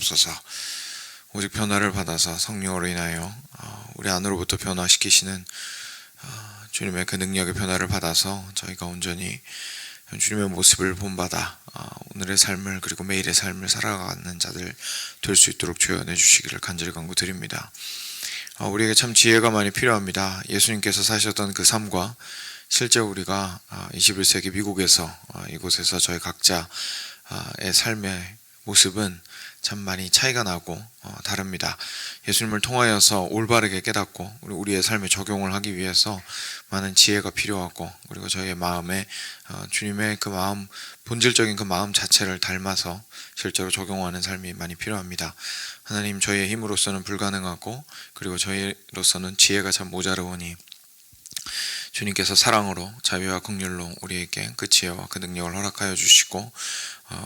주옵소서. 오직 변화를 받아서 성령으로 인하여 우리 안으로부터 변화시키시는 주님의 그 능력의 변화를 받아서 저희가 온전히 주님의 모습을 본받아 오늘의 삶을 그리고 매일의 삶을 살아가는 자들 될 수 있도록 주여 은혜 주시기를 간절히 간구드립니다. 우리에게 참 지혜가 많이 필요합니다. 예수님께서 사셨던 그 삶과 실제 우리가 21세기 미국에서 이곳에서 저희 각자의 삶의 모습은 참 많이 차이가 나고 다릅니다. 예수님을 통하여서 올바르게 깨닫고 우리의 삶에 적용을 하기 위해서 많은 지혜가 필요하고, 그리고 저희의 마음에 주님의 그 마음, 본질적인 그 마음 자체를 닮아서 실제로 적용하는 삶이 많이 필요합니다. 하나님, 저희의 힘으로서는 불가능하고 그리고 저희로서는 지혜가 참 모자르오니 주님께서 사랑으로 자비와 긍휼로 우리에게 그 지혜와 그 능력을 허락하여 주시고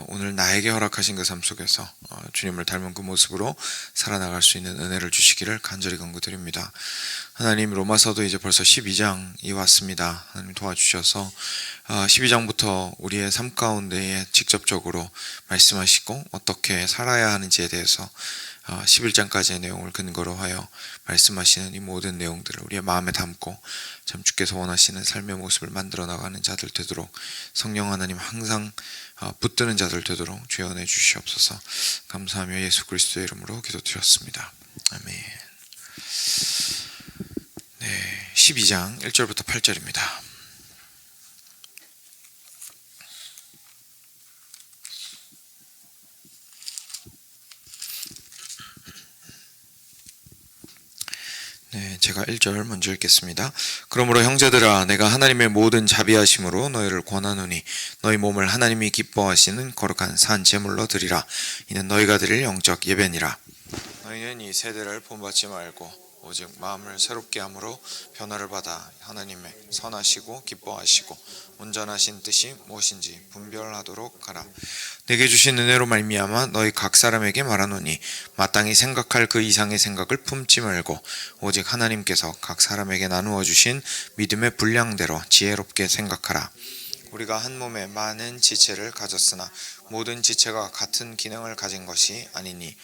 오늘 나에게 허락하신 그 삶 속에서 주님을 닮은 그 모습으로 살아나갈 수 있는 은혜를 주시기를 간절히 간구드립니다. 하나님, 로마서도 이제 벌써 12장이 왔습니다. 하나님 도와주셔서 12장부터 우리의 삶 가운데에 직접적으로 말씀하시고 어떻게 살아야 하는지에 대해서 11장까지의 내용을 근거로 하여 말씀하시는 이 모든 내용들을 우리의 마음에 담고 참 주께서 원하시는 삶의 모습을 만들어 나가는 자들 되도록 성령 하나님 항상 붙드는 자들 되도록 주여 은혜 주시옵소서. 감사하며 예수 그리스도의 이름으로 기도드렸습니다. 아멘. 네, 12장 1절부터 8절입니다. 네, 제가 1절 먼저 읽겠습니다. 그러므로 형제들아, 내가 하나님의 모든 자비하심으로 너희를 권하노니 너희 몸을 하나님이 기뻐하시는 거룩한 산 제물로 드리라. 이는 너희가 드릴 영적 예배니라. 너희는 이 세대를 본받지 말고 오직 마음을 새롭게 함으로 변화를 받아 하나님의 선하시고 기뻐하시고 온전하신 뜻이 무엇인지 분별하도록 하라. 내게 주신 은혜로 말미암아 너희 각 사람에게 말하노니 마땅히 생각할 그 이상의 생각을 품지 말고 오직 하나님께서 각 사람에게 나누어 주신 믿음의 분량대로 지혜롭게 생각하라. 우리가 한 몸에 많은 지체를 가졌으나 모든 지체가 같은 기능을 가진 것이 아니니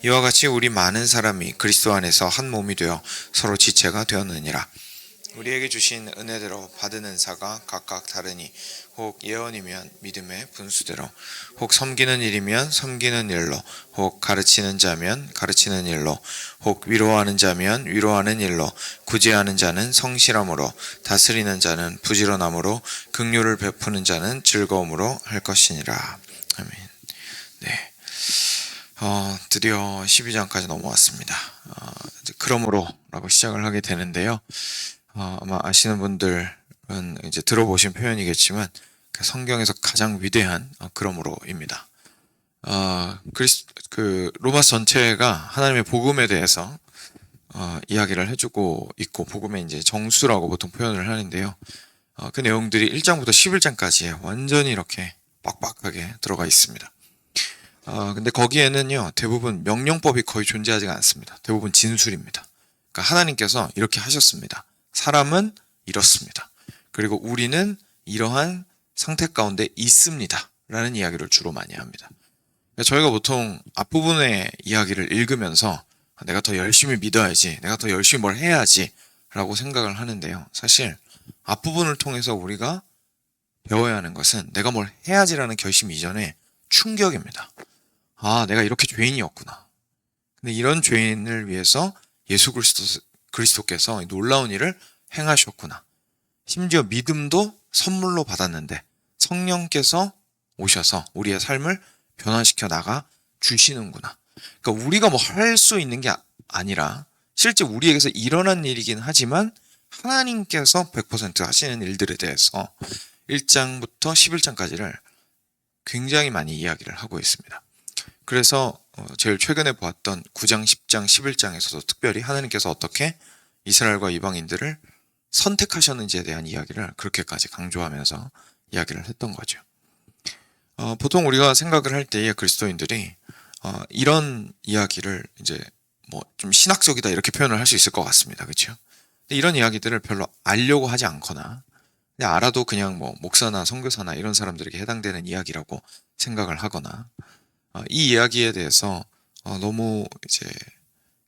이와 같이 우리 많은 사람이 그리스도 안에서 한 몸이 되어 서로 지체가 되었느니라. 우리에게 주신 은혜대로 받은 은사가 각각 다르니 혹 예언이면 믿음의 분수대로, 혹 섬기는 일이면 섬기는 일로, 혹 가르치는 자면 가르치는 일로, 혹 위로하는 자면 위로하는 일로, 구제하는 자는 성실함으로, 다스리는 자는 부지런함으로, 긍휼을 베푸는 자는 즐거움으로 할 것이니라. 아멘. 네. 드디어 12장까지 넘어왔습니다. 그러므로 라고 시작을 하게 되는데요. 아마 아시는 분들은 이제 들어보신 표현이겠지만 성경에서 가장 위대한 그러므로입니다. 로마서 전체가 하나님의 복음에 대해서 이야기를 해주고 있고, 복음의 이제 정수라고 보통 표현을 하는데요. 그 내용들이 1장부터 11장까지에 완전히 이렇게 빡빡하게 들어가 있습니다. 근데 거기에는요, 대부분 명령법이 거의 존재하지 않습니다. 대부분 진술입니다. 그러니까 하나님께서 이렇게 하셨습니다. 사람은 이렇습니다. 그리고 우리는 이러한 상태 가운데 있습니다. 라는 이야기를 주로 많이 합니다. 저희가 보통 앞부분의 이야기를 읽으면서 내가 더 열심히 믿어야지, 내가 더 열심히 뭘 해야지 라고 생각을 하는데요. 사실 앞부분을 통해서 우리가 배워야 하는 것은 내가 뭘 해야지라는 결심 이전에 충격입니다. 내가 이렇게 죄인이었구나. 근데 이런 죄인을 위해서 예수 그리스도께서 놀라운 일을 행하셨구나. 심지어 믿음도 선물로 받았는데 성령께서 오셔서 우리의 삶을 변화시켜 나가 주시는구나. 그러니까 우리가 뭐 할 수 있는 게 아니라 실제 우리에게서 일어난 일이긴 하지만 하나님께서 100% 하시는 일들에 대해서 1장부터 11장까지를 굉장히 많이 이야기를 하고 있습니다. 그래서 제일 최근에 보았던 9장, 10장, 11장에서도 특별히 하나님께서 어떻게 이스라엘과 이방인들을 선택하셨는지에 대한 이야기를 그렇게까지 강조하면서 이야기를 했던 거죠. 보통 우리가 생각을 할 때에 그리스도인들이 이런 이야기를 이제 뭐 좀 신학적이다 이렇게 표현을 할 수 있을 것 같습니다. 그렇죠? 근데 이런 이야기들을 별로 알려고 하지 않거나 그냥 알아도 그냥 뭐 목사나 선교사나 이런 사람들에게 해당되는 이야기라고 생각을 하거나 이 이야기에 대해서 너무 이제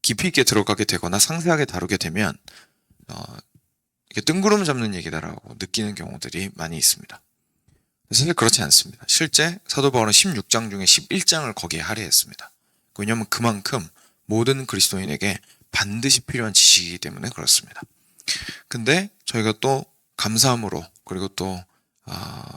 깊이 있게 들어가게 되거나 상세하게 다루게 되면 이게 뜬구름 잡는 얘기다라고 느끼는 경우들이 많이 있습니다. 사실 그렇지 않습니다. 실제 사도 바울은 16장 중에 11장을 거기에 할애했습니다. 왜냐하면 그만큼 모든 그리스도인에게 반드시 필요한 지식이기 때문에 그렇습니다. 근데 저희가 또 감사함으로 그리고 또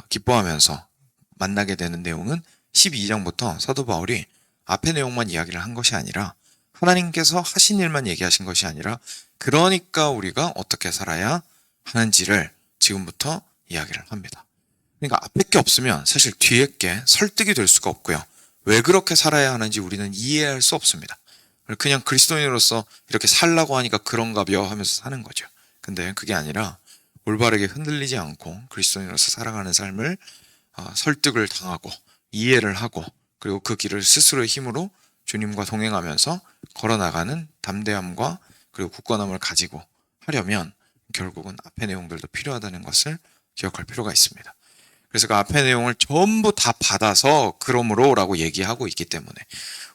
기뻐하면서 만나게 되는 내용은 12장부터 사도 바울이 앞의 내용만 이야기를 한 것이 아니라 하나님께서 하신 일만 얘기하신 것이 아니라 그러니까 우리가 어떻게 살아야 하는지를 지금부터 이야기를 합니다. 그러니까 앞에 게 없으면 사실 뒤에 게 설득이 될 수가 없고요. 왜 그렇게 살아야 하는지 우리는 이해할 수 없습니다. 그냥 그리스도인으로서 이렇게 살라고 하니까 그런가벼 하면서 사는 거죠. 근데 그게 아니라 올바르게 흔들리지 않고 그리스도인으로서 살아가는 삶을 설득을 당하고 이해를 하고 그리고 그 길을 스스로의 힘으로 주님과 동행하면서 걸어나가는 담대함과 그리고 굳건함을 가지고 하려면 결국은 앞의 내용들도 필요하다는 것을 기억할 필요가 있습니다. 그래서 그 앞의 내용을 전부 다 받아서 그러므로 라고 얘기하고 있기 때문에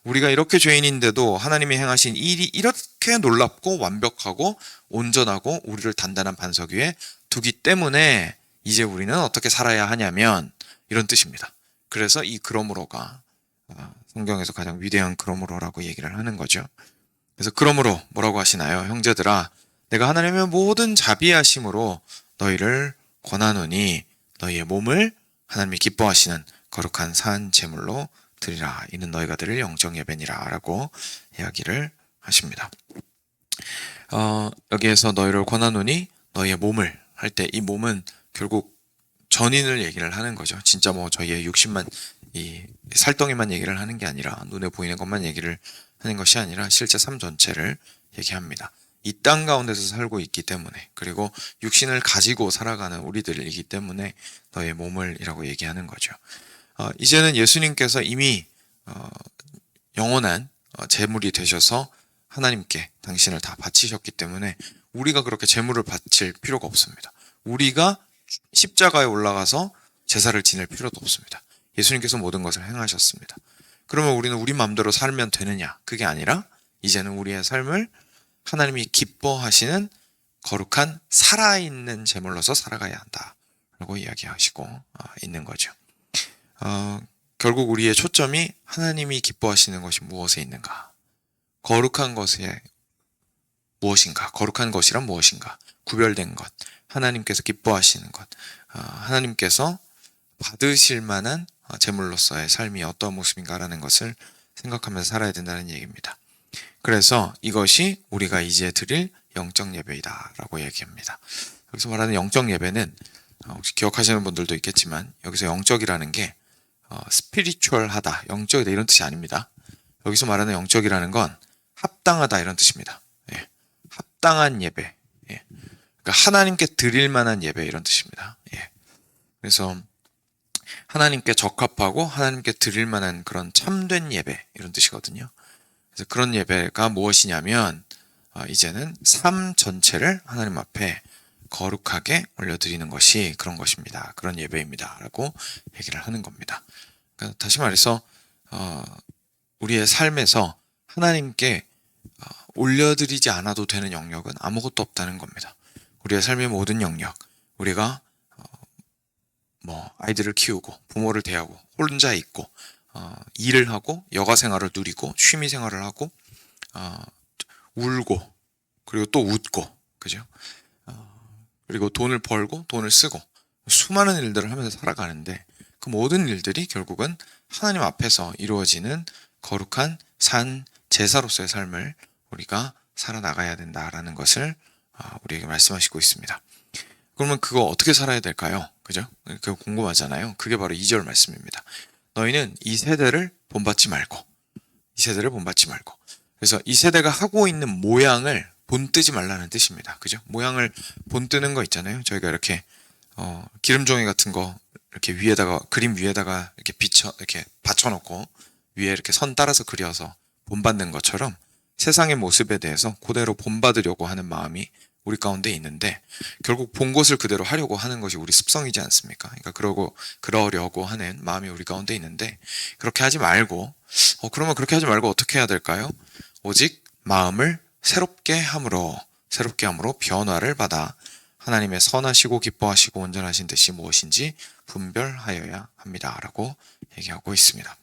우리가 이렇게 죄인인데도 하나님이 행하신 일이 이렇게 놀랍고 완벽하고 온전하고 우리를 단단한 반석 위에 두기 때문에 이제 우리는 어떻게 살아야 하냐면 이런 뜻입니다. 그래서 이 그러므로가 성경에서 가장 위대한 그러므로라고 얘기를 하는 거죠. 그래서 그러므로 뭐라고 하시나요? 형제들아 내가 하나님의 모든 자비하심으로 너희를 권하노니 너희의 몸을 하나님이 기뻐하시는 거룩한 산 제물로 드리라. 이는 너희가 드릴 영적 예배니라 라고 이야기를 하십니다. 여기에서 너희를 권하노니 너희의 몸을 할 때 이 몸은 결국 전인을 얘기를 하는 거죠. 진짜 뭐 저희의 육신만 이 살덩이만 얘기를 하는 게 아니라 눈에 보이는 것만 얘기를 하는 것이 아니라 실제 삶 전체를 얘기합니다. 이 땅 가운데서 살고 있기 때문에 그리고 육신을 가지고 살아가는 우리들이기 때문에 너의 몸을 이라고 얘기하는 거죠. 이제는 예수님께서 이미 영원한 제물이 되셔서 하나님께 당신을 다 바치셨기 때문에 우리가 그렇게 제물을 바칠 필요가 없습니다. 우리가 십자가에 올라가서 제사를 지낼 필요도 없습니다. 예수님께서 모든 것을 행하셨습니다. 그러면 우리는 우리 마음대로 살면 되느냐? 그게 아니라 이제는 우리의 삶을 하나님이 기뻐하시는 거룩한 살아있는 제물로서 살아가야 한다라고 이야기하시고 있는 거죠. 결국 우리의 초점이 하나님이 기뻐하시는 것이 무엇에 있는가? 거룩한 것에 무엇인가? 거룩한 것이란 무엇인가? 구별된 것, 하나님께서 기뻐하시는 것, 하나님께서 받으실 만한 제물로서의 삶이 어떤 모습인가라는 것을 생각하면서 살아야 된다는 얘기입니다. 그래서 이것이 우리가 이제 드릴 영적 예배이다라고 얘기합니다. 여기서 말하는 영적 예배는 혹시 기억하시는 분들도 있겠지만 여기서 영적이라는 게 스피리추얼하다, 영적이다 이런 뜻이 아닙니다. 여기서 말하는 영적이라는 건 합당하다 이런 뜻입니다. 예. 합당한 예배, 예. 그러니까 하나님께 드릴 만한 예배 이런 뜻입니다. 예. 그래서 하나님께 적합하고 하나님께 드릴 만한 그런 참된 예배 이런 뜻이거든요. 그래서 그런 예배가 무엇이냐면 이제는 삶 전체를 하나님 앞에 거룩하게 올려드리는 것이 그런 것입니다. 그런 예배입니다. 라고 얘기를 하는 겁니다. 그러니까 다시 말해서 우리의 삶에서 하나님께 올려드리지 않아도 되는 영역은 아무것도 없다는 겁니다. 우리의 삶의 모든 영역, 우리가 뭐 아이들을 키우고 부모를 대하고 혼자 있고 일을 하고 여가 생활을 누리고 취미 생활을 하고 울고 그리고 또 웃고 그죠? 그리고 돈을 벌고 돈을 쓰고 수많은 일들을 하면서 살아가는데 그 모든 일들이 결국은 하나님 앞에서 이루어지는 거룩한 산 제사로서의 삶을 우리가 살아나가야 된다라는 것을 우리에게 말씀하시고 있습니다. 그러면 그거 어떻게 살아야 될까요? 그죠? 그거 궁금하잖아요. 그게 바로 2절 말씀입니다. 너희는 이 세대를 본받지 말고 그래서 이 세대가 하고 있는 모양을 본뜨지 말라는 뜻입니다. 그죠? 모양을 본뜨는 거 있잖아요. 저희가 이렇게 기름종이 같은 거 이렇게 위에다가 그림 위에다가 이렇게 받쳐놓고 위에 이렇게 선 따라서 그려서 본받는 것처럼 세상의 모습에 대해서 그대로 본받으려고 하는 마음이 우리 가운데 있는데 결국 본 것을 그대로 하려고 하는 것이 우리 습성이지 않습니까? 그러니까 그러려고 하는 마음이 우리 가운데 있는데 그렇게 하지 말고 그러면 그렇게 하지 말고 어떻게 해야 될까요? 오직 마음을 새롭게 함으로 변화를 받아 하나님의 선하시고 기뻐하시고 온전하신 뜻이 무엇인지 분별하여야 합니다라고 얘기하고 있습니다.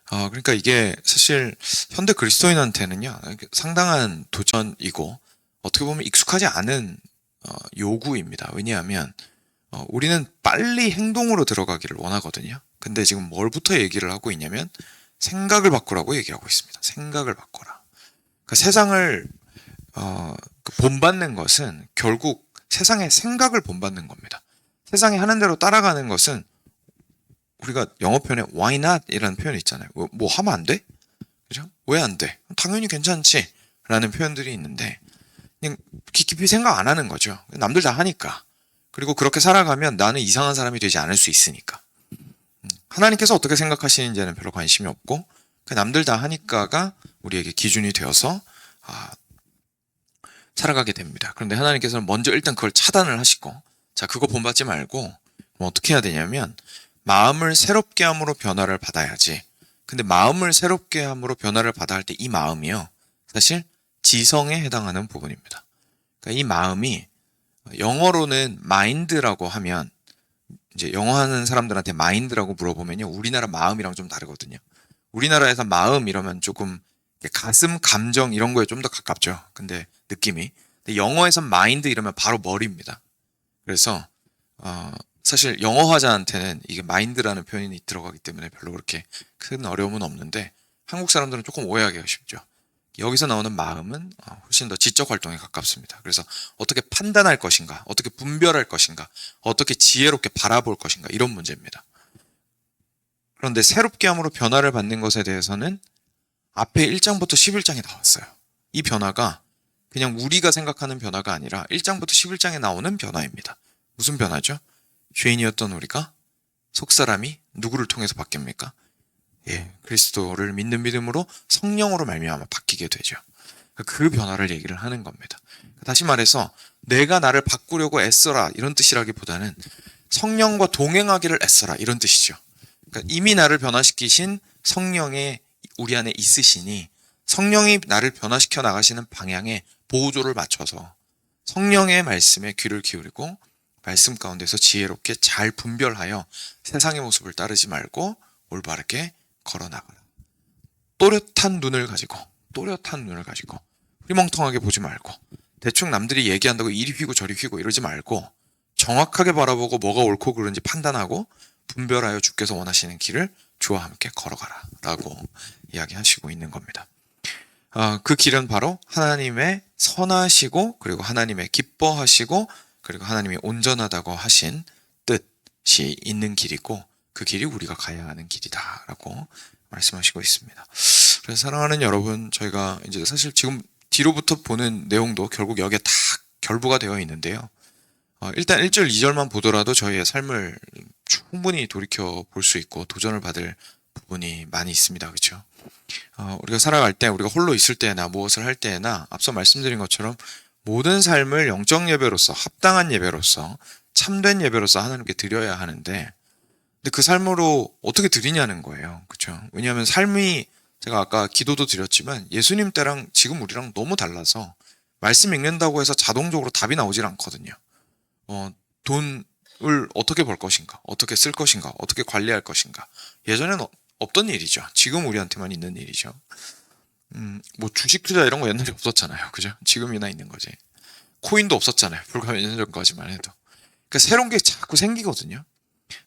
그러니까 이게 사실 현대 그리스도인한테는요 상당한 도전이고 어떻게 보면 익숙하지 않은 요구입니다. 왜냐하면 우리는 빨리 행동으로 들어가기를 원하거든요. 근데 지금 뭘부터 얘기를 하고 있냐면 생각을 바꾸라고 얘기하고 있습니다. 생각을 바꿔라. 그러니까 세상을 본받는 것은 결국 세상의 생각을 본받는 겁니다. 세상이 하는 대로 따라가는 것은 우리가 영어 표현에 why not 이라는 표현이 있잖아요. 뭐 하면 안 돼? 그죠? 왜 안 돼? 당연히 괜찮지 라는 표현들이 있는데 그냥 깊이 생각 안 하는 거죠. 남들 다 하니까. 그리고 그렇게 살아가면 나는 이상한 사람이 되지 않을 수 있으니까. 하나님께서 어떻게 생각하시는지에는 별로 관심이 없고 남들 다 하니까가 우리에게 기준이 되어서 살아가게 됩니다. 그런데 하나님께서는 먼저 일단 그걸 차단을 하시고 자 그거 본받지 말고 그럼 어떻게 해야 되냐면 마음을 새롭게 함으로 변화를 받아야지. 근데 마음을 새롭게 함으로 변화를 받아야 할 때 이 마음이요. 사실 지성에 해당하는 부분입니다. 그러니까 이 마음이 영어로는 mind라고 하면 이제 영어 하는 사람들한테 mind라고 물어보면요. 우리나라 마음이랑 좀 다르거든요. 우리나라에서 마음 이러면 조금 가슴, 감정 이런 거에 좀 더 가깝죠. 근데 느낌이. 근데 영어에서 mind 이러면 바로 머리입니다. 그래서 사실 영어 화자한테는 이게 mind라는 표현이 들어가기 때문에 별로 그렇게 큰 어려움은 없는데 한국 사람들은 조금 오해하기가 쉽죠. 여기서 나오는 마음은 훨씬 더 지적 활동에 가깝습니다. 그래서 어떻게 판단할 것인가, 어떻게 분별할 것인가, 어떻게 지혜롭게 바라볼 것인가 이런 문제입니다. 그런데 새롭게 함으로 변화를 받는 것에 대해서는 앞에 1장부터 11장에 나왔어요. 이 변화가 그냥 우리가 생각하는 변화가 아니라 1장부터 11장에 나오는 변화입니다. 무슨 변화죠? 죄인이었던 우리가 속사람이 누구를 통해서 바뀝니까? 그리스도를 믿는 믿음으로 성령으로 말미암아 바뀌게 되죠. 그 변화를 얘기를 하는 겁니다. 다시 말해서 내가 나를 바꾸려고 애써라 이런 뜻이라기보다는 성령과 동행하기를 애써라 이런 뜻이죠. 그러니까 이미 나를 변화시키신 성령의 우리 안에 있으시니 성령이 나를 변화시켜 나가시는 방향에 보조를 맞춰서 성령의 말씀에 귀를 기울이고 말씀 가운데서 지혜롭게 잘 분별하여 세상의 모습을 따르지 말고 올바르게 걸어나가라. 또렷한 눈을 가지고 흐리멍텅하게 보지 말고 대충 남들이 얘기한다고 이리 휘고 저리 휘고 이러지 말고 정확하게 바라보고 뭐가 옳고 그른지 판단하고 분별하여 주께서 원하시는 길을 주와 함께 걸어가라 라고 이야기하시고 있는 겁니다. 그 길은 바로 하나님의 선하시고 그리고 하나님의 기뻐하시고 그리고 하나님이 온전하다고 하신 뜻이 있는 길이고 그 길이 우리가 가야 하는 길이다 라고 말씀하시고 있습니다. 그래서 사랑하는 여러분, 저희가 이제 사실 지금 뒤로부터 보는 내용도 결국 여기에 다 결부가 되어 있는데요. 일단 1절, 2절만 보더라도 저희의 삶을 충분히 돌이켜 볼 수 있고 도전을 받을 부분이 많이 있습니다. 그렇죠? 우리가 살아갈 때, 우리가 홀로 있을 때나 무엇을 할 때나 앞서 말씀드린 것처럼 모든 삶을 영적 예배로서, 합당한 예배로서, 참된 예배로서 하나님께 드려야 하는데 근데 그 삶으로 어떻게 드리냐는 거예요. 그렇죠? 왜냐하면 삶이 제가 아까 기도도 드렸지만 예수님 때랑 지금 우리랑 너무 달라서 말씀 읽는다고 해서 자동적으로 답이 나오질 않거든요. 돈을 어떻게 벌 것인가, 어떻게 쓸 것인가, 어떻게 관리할 것인가. 예전에는 없던 일이죠. 지금 우리한테만 있는 일이죠. 뭐 주식 투자 이런 거 옛날에 없었잖아요. 그죠? 지금이나 있는 거지. 코인도 없었잖아요. 불과 몇 년 전까지만 해도. 그러니까 새로운 게 자꾸 생기거든요.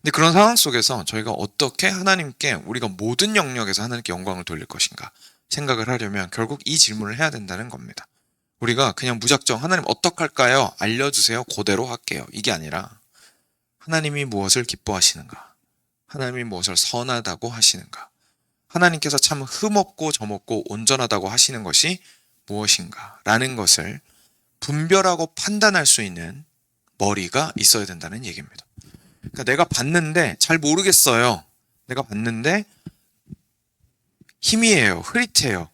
근데 그런 상황 속에서 저희가 어떻게 하나님께 우리가 모든 영역에서 하나님께 영광을 돌릴 것인가 생각을 하려면 결국 이 질문을 해야 된다는 겁니다. 우리가 그냥 무작정 하나님 어떡할까요? 알려주세요. 그대로 할게요. 이게 아니라 하나님이 무엇을 기뻐하시는가? 하나님이 무엇을 선하다고 하시는가? 하나님께서 참 흠없고 점없고 온전하다고 하시는 것이 무엇인가? 라는 것을 분별하고 판단할 수 있는 머리가 있어야 된다는 얘기입니다. 그러니까 내가 봤는데 잘 모르겠어요. 내가 봤는데 희미해요. 흐릿해요.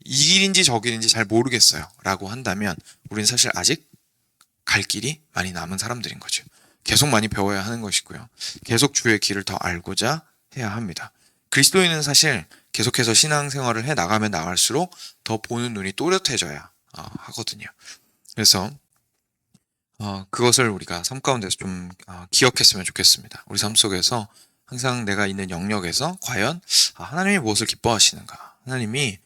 이 길인지 저 길인지 잘 모르겠어요. 라고 한다면 우리는 사실 아직 갈 길이 많이 남은 사람들인 거죠. 계속 많이 배워야 하는 것이고요. 계속 주의 길을 더 알고자 해야 합니다. 그리스도인은 사실 계속해서 신앙생활을 해 나가면 나갈수록 더 보는 눈이 또렷해져야 하거든요. 그래서 그것을 우리가 삶 가운데서 좀 기억했으면 좋겠습니다. 우리 삶 속에서 항상 내가 있는 영역에서 과연 하나님이 무엇을 기뻐하시는가, 하나님이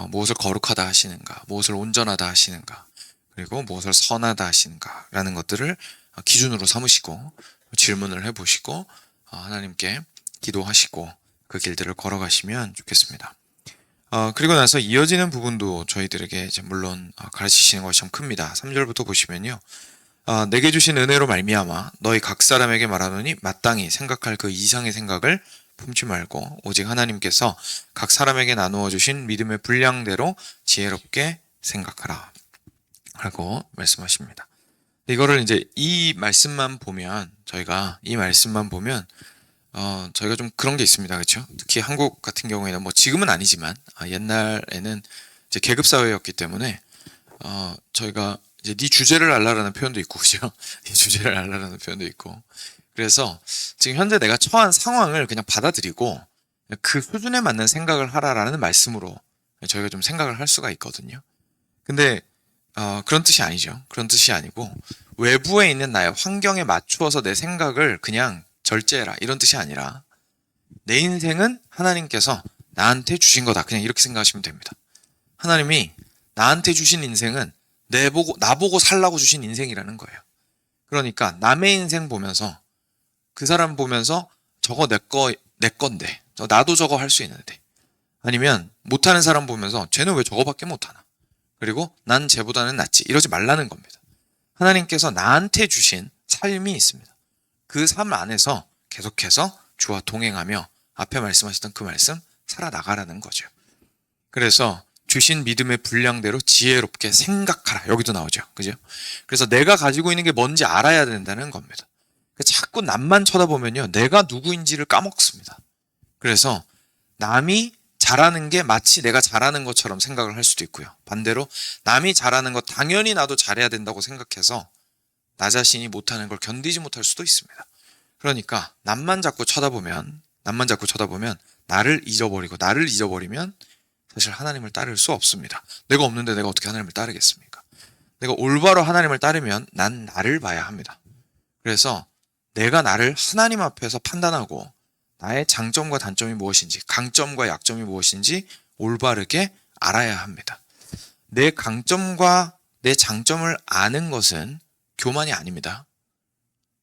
무엇을 거룩하다 하시는가, 무엇을 온전하다 하시는가, 그리고 무엇을 선하다 하시는가 라는 것들을 기준으로 삼으시고 질문을 해보시고 하나님께 기도하시고 그 길들을 걸어가시면 좋겠습니다. 그리고 나서 이어지는 부분도 저희들에게 이제 물론 가르치시는 것이 참 큽니다. 3절부터 보시면요. 내게 주신 은혜로 말미암아 너희 각 사람에게 말하노니 마땅히 생각할 그 이상의 생각을 품지 말고 오직 하나님께서 각 사람에게 나누어 주신 믿음의 분량대로 지혜롭게 생각하라 라고 말씀하십니다. 이거를 이제 이 말씀만 보면 저희가 좀 그런 게 있습니다. 그렇죠? 특히 한국 같은 경우에는 뭐 지금은 아니지만 옛날에는 이제 계급 사회였기 때문에 저희가 이제 네 주제를 알라라는 표현도 있고, 그죠? 네 주제를 알라라는 표현도 있고. 그래서 지금 현재 내가 처한 상황을 그냥 받아들이고 그 수준에 맞는 생각을 하라라는 말씀으로 저희가 좀 생각을 할 수가 있거든요. 근데 그런 뜻이 아니죠. 그런 뜻이 아니고 외부에 있는 나의 환경에 맞추어서 내 생각을 그냥 절제해라 이런 뜻이 아니라 내 인생은 하나님께서 나한테 주신 거다. 그냥 이렇게 생각하시면 됩니다. 하나님이 나한테 주신 인생은 나보고 살라고 주신 인생이라는 거예요. 그러니까 남의 인생 보면서 그 사람 보면서 저거 내 건데 나도 저거 할 수 있는데, 아니면 못하는 사람 보면서 쟤는 왜 저거밖에 못하나, 그리고 난 쟤보다는 낫지 이러지 말라는 겁니다. 하나님께서 나한테 주신 삶이 있습니다. 그 삶 안에서 계속해서 주와 동행하며 앞에 말씀하셨던 그 말씀 살아나가라는 거죠. 그래서 주신 믿음의 분량대로 지혜롭게 생각하라. 여기도 나오죠. 그죠? 그래서 내가 가지고 있는 게 뭔지 알아야 된다는 겁니다. 자꾸 남만 쳐다보면요, 내가 누구인지를 까먹습니다. 그래서 남이 잘하는 게 마치 내가 잘하는 것처럼 생각을 할 수도 있고요. 반대로 남이 잘하는 거 당연히 나도 잘해야 된다고 생각해서 나 자신이 못하는 걸 견디지 못할 수도 있습니다. 그러니까 남만 자꾸 쳐다보면 나를 잊어버리면 사실 하나님을 따를 수 없습니다. 내가 없는데 내가 어떻게 하나님을 따르겠습니까? 내가 올바로 하나님을 따르면 난 나를 봐야 합니다. 그래서 내가 나를 하나님 앞에서 판단하고 나의 장점과 단점이 무엇인지, 강점과 약점이 무엇인지 올바르게 알아야 합니다. 내 강점과 내 장점을 아는 것은 교만이 아닙니다.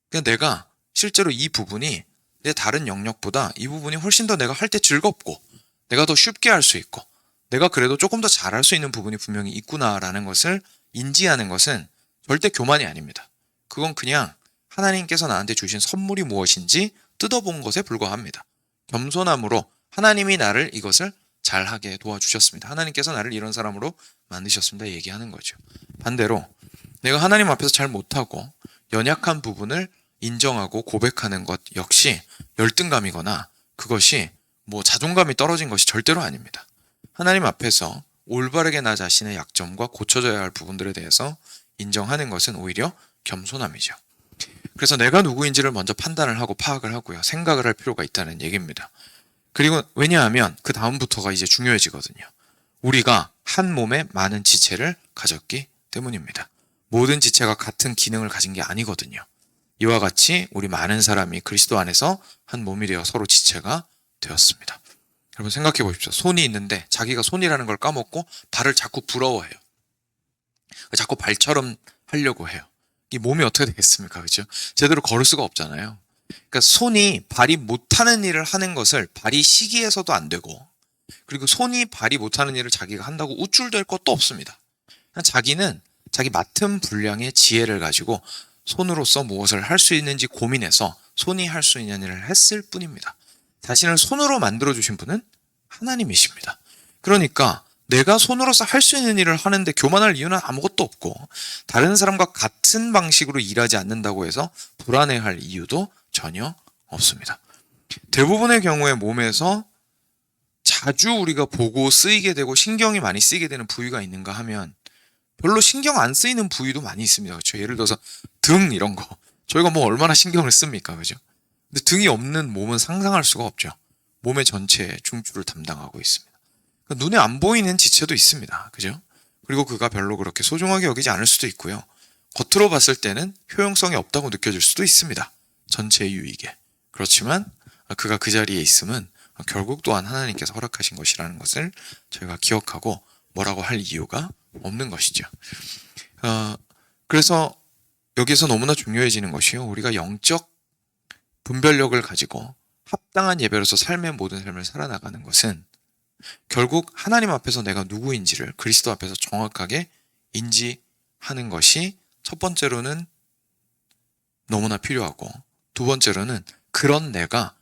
그냥 내가 실제로 이 부분이 내 다른 영역보다 이 부분이 훨씬 더 내가 할 때 즐겁고 내가 더 쉽게 할 수 있고 내가 그래도 조금 더 잘할 수 있는 부분이 분명히 있구나라는 것을 인지하는 것은 절대 교만이 아닙니다. 그건 그냥 하나님께서 나한테 주신 선물이 무엇인지 뜯어본 것에 불과합니다. 겸손함으로 하나님이 나를 이것을 잘하게 도와주셨습니다. 하나님께서 나를 이런 사람으로 만드셨습니다. 얘기하는 거죠. 반대로 내가 하나님 앞에서 잘 못하고 연약한 부분을 인정하고 고백하는 것 역시 열등감이거나 그것이 뭐 자존감이 떨어진 것이 절대로 아닙니다. 하나님 앞에서 올바르게 나 자신의 약점과 고쳐져야 할 부분들에 대해서 인정하는 것은 오히려 겸손함이죠. 그래서 내가 누구인지를 먼저 판단을 하고 파악을 하고요. 생각을 할 필요가 있다는 얘기입니다. 그리고 왜냐하면 그 다음부터가 이제 중요해지거든요. 우리가 한 몸에 많은 지체를 가졌기 때문입니다. 모든 지체가 같은 기능을 가진 게 아니거든요. 이와 같이 우리 많은 사람이 그리스도 안에서 한 몸이 되어 서로 지체가 되었습니다. 여러분 생각해 보십시오. 손이 있는데 자기가 손이라는 걸 까먹고 발을 자꾸 부러워해요. 자꾸 발처럼 하려고 해요. 이 몸이 어떻게 되겠습니까? 그렇죠? 제대로 걸을 수가 없잖아요. 그러니까 발이 못하는 일을 하는 것을 발이 시기해서도 안 되고, 그리고 손이 발이 못하는 일을 자기가 한다고 우쭐댈 것도 없습니다. 자기는 자기 맡은 분량의 지혜를 가지고 손으로서 무엇을 할 수 있는지 고민해서 손이 할 수 있는 일을 했을 뿐입니다. 자신을 손으로 만들어주신 분은 하나님이십니다. 그러니까 내가 손으로서 할 수 있는 일을 하는데 교만할 이유는 아무것도 없고, 다른 사람과 같은 방식으로 일하지 않는다고 해서 불안해할 이유도 전혀 없습니다. 대부분의 경우에 몸에서 자주 우리가 보고 쓰이게 되고 신경이 많이 쓰이게 되는 부위가 있는가 하면 별로 신경 안 쓰이는 부위도 많이 있습니다. 그렇죠? 예를 들어서 등 이런 거. 저희가 뭐 얼마나 신경을 씁니까? 그죠? 근데 등이 없는 몸은 상상할 수가 없죠. 몸의 전체의 중추를 담당하고 있습니다. 그러니까 눈에 안 보이는 지체도 있습니다. 그죠? 그리고 그가 별로 그렇게 소중하게 여기지 않을 수도 있고요. 겉으로 봤을 때는 효용성이 없다고 느껴질 수도 있습니다. 전체의 유익에. 그렇지만 그가 그 자리에 있음은 결국 또한 하나님께서 허락하신 것이라는 것을 저희가 기억하고 뭐라고 할 이유가 없는 것이죠. 그래서 여기서 너무나 중요해지는 것이요. 우리가 영적 분별력을 가지고 합당한 예배로서 삶의 모든 삶을 살아나가는 것은 결국 하나님 앞에서 내가 누구인지를 그리스도 앞에서 정확하게 인지하는 것이 첫 번째로는 너무나 필요하고, 두 번째로는 그런 내가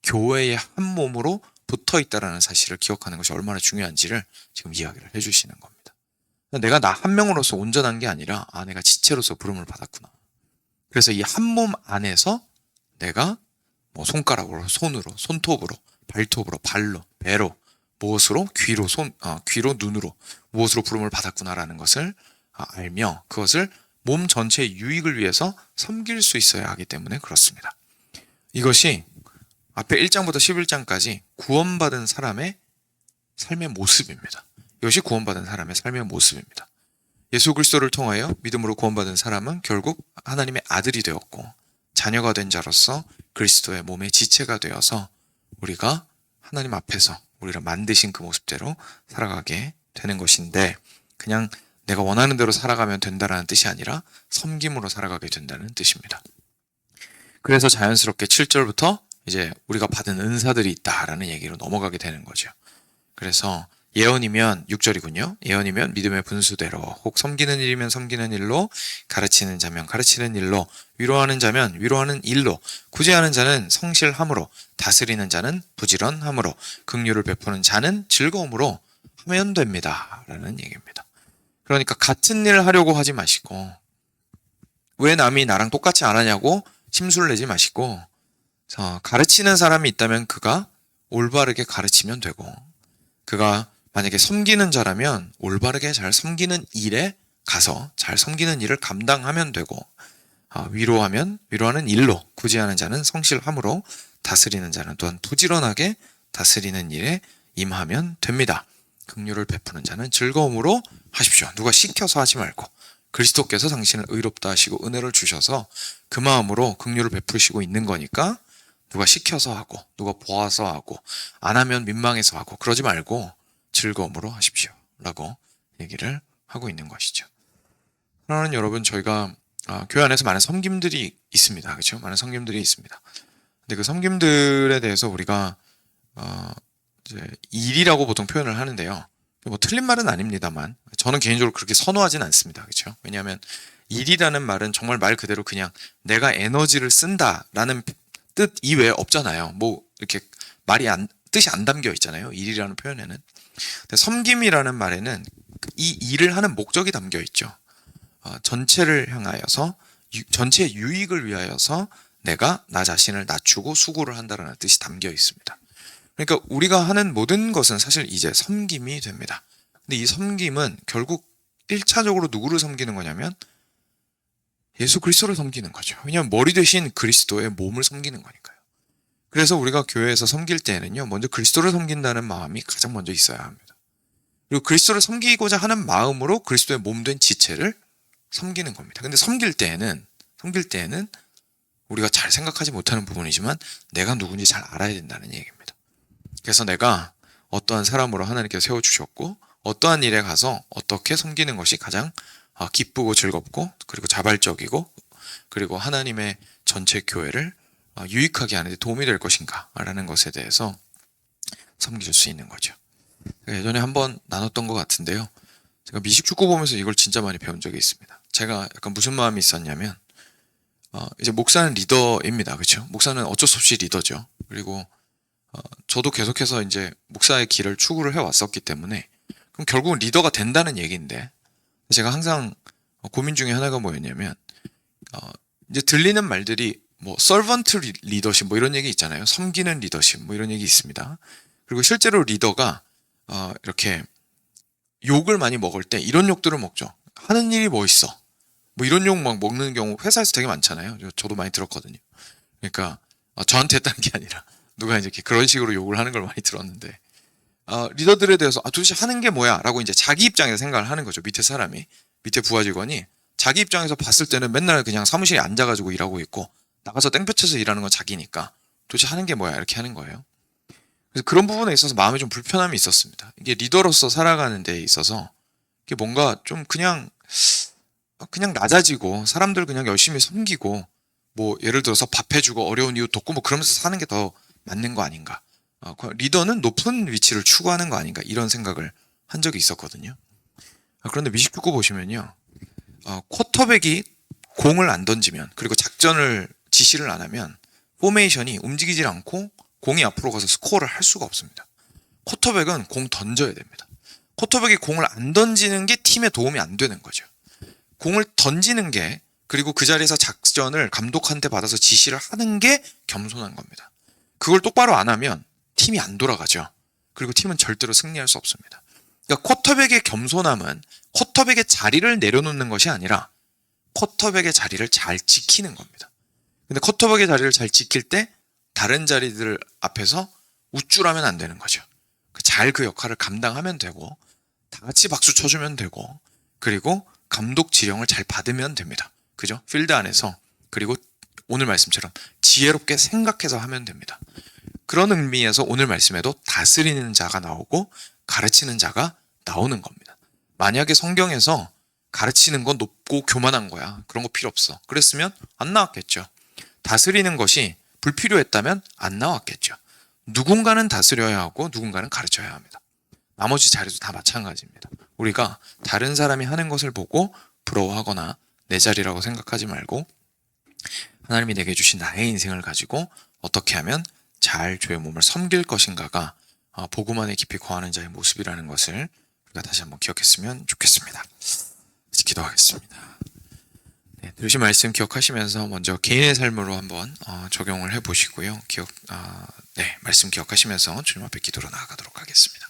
교회의 한 몸으로 붙어 있다라는 사실을 기억하는 것이 얼마나 중요한지를 지금 이야기를 해주시는 겁니다. 내가 나 한 명으로서 온전한 게 아니라 내가 지체로서 부름을 받았구나. 그래서 이 한 몸 안에서 내가 뭐 손가락으로, 손으로, 손톱으로, 발톱으로, 발로, 배로, 무엇으로, 귀로, 귀로, 눈으로 무엇으로 부름을 받았구나라는 것을 알며 그것을 몸 전체의 유익을 위해서 섬길 수 있어야 하기 때문에 그렇습니다. 이것이 앞에 1장부터 11장까지 구원받은 사람의 삶의 모습입니다. 이것이 구원받은 사람의 삶의 모습입니다. 예수 그리스도를 통하여 믿음으로 구원받은 사람은 결국 하나님의 아들이 되었고 자녀가 된 자로서 그리스도의 몸의 지체가 되어서 우리가 하나님 앞에서 우리를 만드신 그 모습대로 살아가게 되는 것인데, 그냥 내가 원하는 대로 살아가면 된다는 뜻이 아니라 섬김으로 살아가게 된다는 뜻입니다. 그래서 자연스럽게 7절부터 이제 우리가 받은 은사들이 있다라는 얘기로 넘어가게 되는 거죠. 그래서 예언이면 6절이군요. 예언이면 믿음의 분수대로, 혹 섬기는 일이면 섬기는 일로, 가르치는 자면 가르치는 일로, 위로하는 자면 위로하는 일로, 구제하는 자는 성실함으로, 다스리는 자는 부지런함으로, 긍휼을 베푸는 자는 즐거움으로 하면 됩니다. 라는 얘기입니다. 그러니까 같은 일을 하려고 하지 마시고, 왜 남이 나랑 똑같이 안 하냐고 심술을 내지 마시고, 가르치는 사람이 있다면 그가 올바르게 가르치면 되고, 그가 만약에 섬기는 자라면 올바르게 잘 섬기는 일에 가서 잘 섬기는 일을 감당하면 되고, 위로하는 일로, 구제하는 자는 성실함으로, 다스리는 자는 또한 부지런하게 다스리는 일에 임하면 됩니다. 긍휼을 베푸는 자는 즐거움으로 하십시오. 누가 시켜서 하지 말고 그리스도께서 당신을 의롭다 하시고 은혜를 주셔서 그 마음으로 긍휼을 베푸시고 있는 거니까 누가 시켜서 하고 누가 보아서 하고 안 하면 민망해서 하고 그러지 말고 즐거움으로 하십시오 라고 얘기를 하고 있는 것이죠. 사랑하는 여러분, 저희가 교회 안에서 많은 섬김들이 있습니다. 그렇죠? 많은 섬김들이 있습니다. 근데 그 섬김들에 대해서 우리가 이제 일이라고 보통 표현을 하는데요. 뭐 틀린 말은 아닙니다만 저는 개인적으로 그렇게 선호하진 않습니다. 그렇죠? 왜냐하면 일이라는 말은 정말 말 그대로 그냥 내가 에너지를 쓴다라는 뜻 이외에 없잖아요. 뭐 이렇게 뜻이 안 담겨 있잖아요. 일이라는 표현에는. 근데 섬김이라는 말에는 이 일을 하는 목적이 담겨 있죠. 전체를 향하여서 전체의 유익을 위하여서 내가 나 자신을 낮추고 수고를 한다는 뜻이 담겨 있습니다. 그러니까 우리가 하는 모든 것은 사실 이제 섬김이 됩니다. 근데 이 섬김은 결국 1차적으로 누구를 섬기는 거냐면 예수 그리스도를 섬기는 거죠. 왜냐하면 머리 대신 그리스도의 몸을 섬기는 거니까요. 그래서 우리가 교회에서 섬길 때에는요, 먼저 그리스도를 섬긴다는 마음이 가장 먼저 있어야 합니다. 그리고 그리스도를 섬기고자 하는 마음으로 그리스도의 몸된 지체를 섬기는 겁니다. 근데 섬길 때에는 우리가 잘 생각하지 못하는 부분이지만 내가 누군지 잘 알아야 된다는 얘기입니다. 그래서 내가 어떠한 사람으로 하나님께서 세워주셨고 어떠한 일에 가서 어떻게 섬기는 것이 가장 기쁘고 즐겁고 그리고 자발적이고 그리고 하나님의 전체 교회를 유익하게 하는 데 도움이 될 것인가 라는 것에 대해서 섬길 수 있는 거죠. 예전에 한번 나눴던 것 같은데요. 제가 미식축구 보면서 이걸 진짜 많이 배운 적이 있습니다. 제가 약간 무슨 마음이 있었냐면 이제 목사는 리더입니다. 그렇죠? 목사는 어쩔 수 없이 리더죠. 그리고 저도 계속해서 이제 목사의 길을 추구를 해왔었기 때문에 그럼 결국은 리더가 된다는 얘기인데, 제가 항상 고민 중에 하나가 뭐였냐면 이제 들리는 말들이 뭐 서번트 리더십 뭐 이런 얘기 있잖아요. 섬기는 리더십 뭐 이런 얘기 있습니다. 그리고 실제로 리더가 이렇게 욕을 많이 먹을 때 이런 욕들을 먹죠. 하는 일이 뭐 있어? 뭐 이런 욕 막 먹는 경우 회사에서 되게 많잖아요. 저도 많이 들었거든요. 그러니까 저한테 했다는 게 아니라 누가 이제 이렇게 그런 식으로 욕을 하는 걸 많이 들었는데 리더들에 대해서 도대체 하는 게 뭐야? 라고 이제 자기 입장에서 생각을 하는 거죠. 밑에 사람이, 밑에 부하 직원이 자기 입장에서 봤을 때는 맨날 그냥 사무실에 앉아가지고 일하고 있고 나가서 땡볕 쳐서 일하는 건 자기니까 도대체 하는 게 뭐야? 이렇게 하는 거예요. 그래서 그런 부분에 있어서 마음에 좀 불편함이 있었습니다. 이게 리더로서 살아가는 데 있어서 이게 뭔가 좀 그냥 낮아지고 사람들 그냥 열심히 섬기고 뭐 예를 들어서 밥 해주고 어려운 이웃 돕고 뭐 그러면서 사는 게 더 맞는 거 아닌가. 리더는 높은 위치를 추구하는 거 아닌가 이런 생각을 한 적이 있었거든요. 그런데 미식축구 보시면요. 쿼터백이 공을 안 던지면 그리고 작전을 지시를 안 하면 포메이션이 움직이질 않고 공이 앞으로 가서 스코어를 할 수가 없습니다. 쿼터백은 공 던져야 됩니다. 쿼터백이 공을 안 던지는 게 팀에 도움이 안 되는 거죠. 공을 던지는 게 그리고 그 자리에서 작전을 감독한테 받아서 지시를 하는 게 겸손한 겁니다. 그걸 똑바로 안 하면 팀이 안 돌아가죠. 그리고 팀은 절대로 승리할 수 없습니다. 그러니까 쿼터백의 겸손함은 쿼터백의 자리를 내려놓는 것이 아니라 쿼터백의 자리를 잘 지키는 겁니다. 근데 쿼터백의 자리를 잘 지킬 때 다른 자리들 앞에서 우쭐하면 안 되는 거죠. 잘 그 역할을 감당하면 되고 다 같이 박수 쳐주면 되고 그리고 감독 지령을 잘 받으면 됩니다. 그죠? 필드 안에서 그리고 오늘 말씀처럼 지혜롭게 생각해서 하면 됩니다. 그런 의미에서 오늘 말씀에도 다스리는 자가 나오고 가르치는 자가 나오는 겁니다. 만약에 성경에서 가르치는 건 높고 교만한 거야. 그런 거 필요 없어. 그랬으면 안 나왔겠죠. 다스리는 것이 불필요했다면 안 나왔겠죠. 누군가는 다스려야 하고 누군가는 가르쳐야 합니다. 나머지 자리도 다 마찬가지입니다. 우리가 다른 사람이 하는 것을 보고 부러워하거나 내 자리라고 생각하지 말고 하나님이 내게 주신 나의 인생을 가지고 어떻게 하면 잘 주의 몸을 섬길 것인가가 복음 안에 깊이 거하는 자의 모습이라는 것을 우리가 다시 한번 기억했으면 좋겠습니다. 기도하겠습니다. 네, 들으신 말씀 기억하시면서 먼저 개인의 삶으로 한번 적용을 해보시고요. 말씀 기억하시면서 주님 앞에 기도로 나아가도록 하겠습니다.